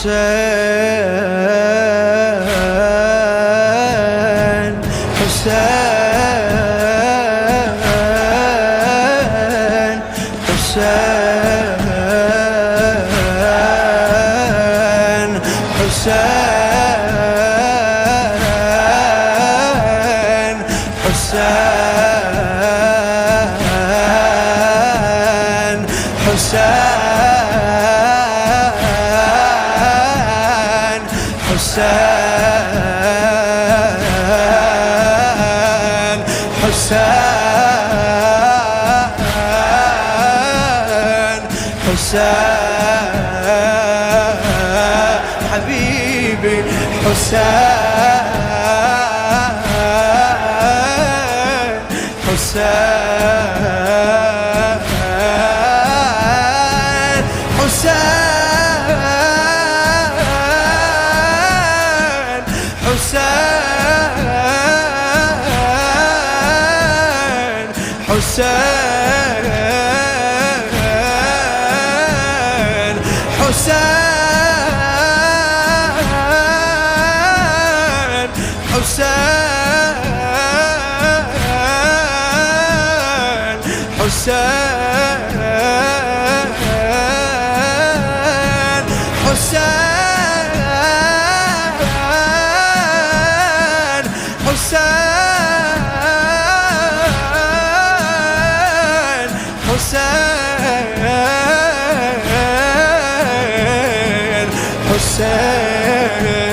حسين حسين حسين حسين حسين حسين حسين حسين حسين حبيبي حسين حسين حسين حسين حسين حسين حسين حسين حسين حسين حسين